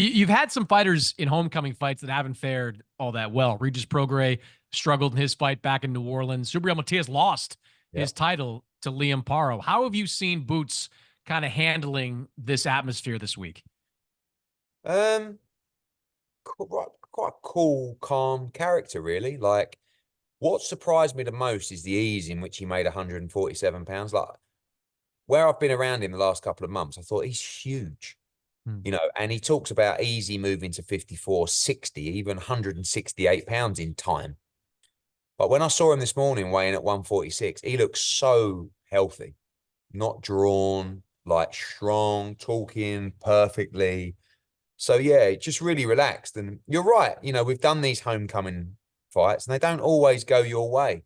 You've had some fighters in homecoming fights that haven't fared all that well. Regis Prograis struggled in his fight back in New Orleans. Subriel Matias lost Yeah. his title to Liam Paro. How have you seen Boots kind of handling this atmosphere this week? Um, quite cool, calm character, really. Like, what surprised me the most is the ease in which he made 147 pounds. Like, where I've been around him the last couple of months, I thought he's huge, Hmm. and he talks about easy moving to 54, 60, even 168 pounds in time. But when I saw him this morning weighing at 146, he looks so healthy, not drawn, like strong, talking perfectly. So yeah, just really relaxed. And you're right, we've done these homecoming fights and they don't always go your way.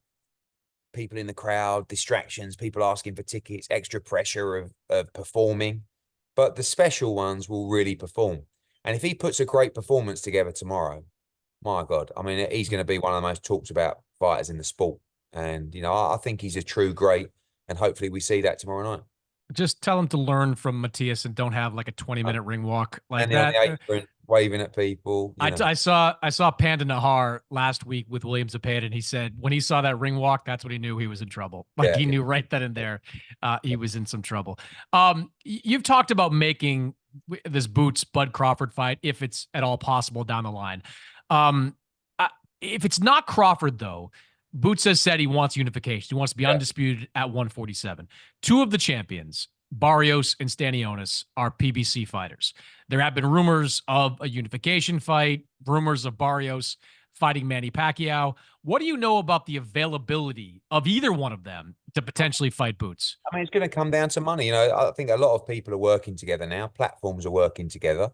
People in the crowd, distractions, people asking for tickets, extra pressure of performing. But the special ones will really perform. And if he puts a great performance together tomorrow, my God, I mean, he's going to be one of the most talked about fighters in the sport. And, I think he's a true great. And hopefully we see that tomorrow night. Just tell him to learn from Matias and don't have like a 20-minute ring walk like Standing on that. the apron, waving at people, I saw Panda Nahar last week with William Zepeda, and he said when he saw that ring walk, that's when he knew he was in trouble. Like Yeah, he yeah. knew right then and there, he was in some trouble. You've talked about making this Boots Bud Crawford fight if it's at all possible down the line. Um, if it's not Crawford though, Boots has said he wants unification. He wants to be Yeah. undisputed at 147. Two of the champions, Barrios and Stanionis, are PBC fighters. There have been rumors of a unification fight, rumors of Barrios fighting Manny Pacquiao. What do you know about the availability of either one of them to potentially fight Boots? I mean, it's going to come down to money. I think a lot of people are working together now. Platforms are working together.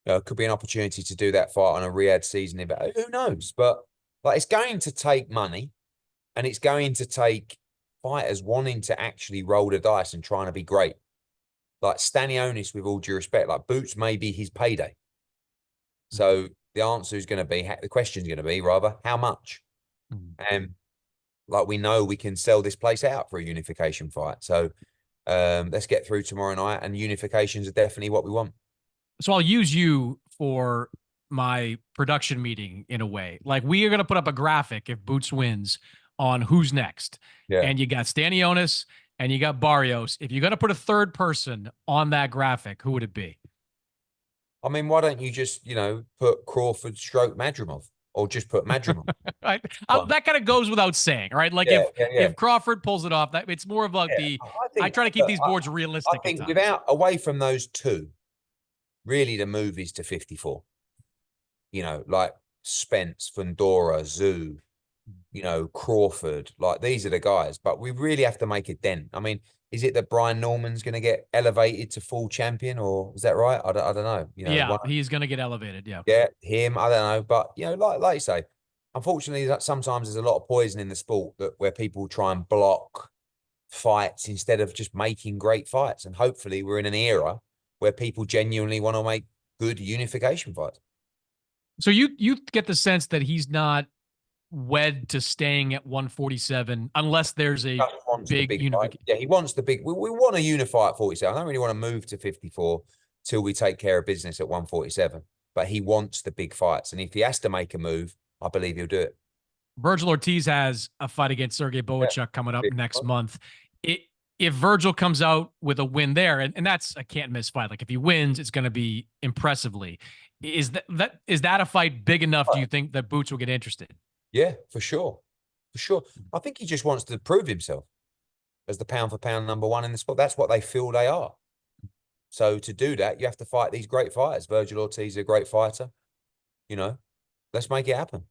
It could be an opportunity to do that fight on a Riyadh season event. Who knows? But like, it's going to take money, and it's going to take fighters wanting to actually roll the dice and trying to be great. Like Stanionis, with all due respect, like Boots may be his payday. So the answer is going to be, the question is going to be rather, how much? And like, we know we can sell this place out for a unification fight. So let's get through tomorrow night, and unifications are definitely what we want. So I'll use you for my production meeting in a way. Like we are going to put up a graphic if Boots wins on who's next. Yeah. And you got Stanionis and you got Barrios. If you're going to put a third person on that graphic, who would it be? I mean, why don't you just, put Crawford stroke Madrimov, or just put Madrimov? Right? That kind of goes without saying, right? Like Yeah, if Crawford pulls it off, that it's more of like yeah. I try to keep these boards realistic. I think away from those two, really the move is to 54. Like Spence, Fundora, Zoo, Crawford. Like, these are the guys. But we really have to make a dent. I mean, is it that Brian Norman's going to get elevated to full champion, or is that right? I don't know. Yeah, he's going to get elevated. Yeah. Yeah, him. I don't know. But, like you say, unfortunately, that sometimes there's a lot of poison in the sport where people try and block fights instead of just making great fights. And hopefully we're in an era where people genuinely want to make good unification fights. So you get the sense that he's not wed to staying at 147 unless there's a big unification. Yeah, he wants the big. We want to unify at 47. I don't really want to move to 54 till we take care of business at 147. But he wants the big fights, and if he has to make a move, I believe he'll do it. Virgil Ortiz has a fight against Sergey Bohachuk coming up next month. If Virgil comes out with a win there, and that's a can't miss fight. Like if he wins, it's going to be impressively. Is that a fight big enough? Do you think that Boots will get interested? Yeah, for sure. For sure. I think he just wants to prove himself as the pound for pound number one in the sport. That's what they feel they are. So to do that, you have to fight these great fighters. Virgil Ortiz is a great fighter. Let's make it happen.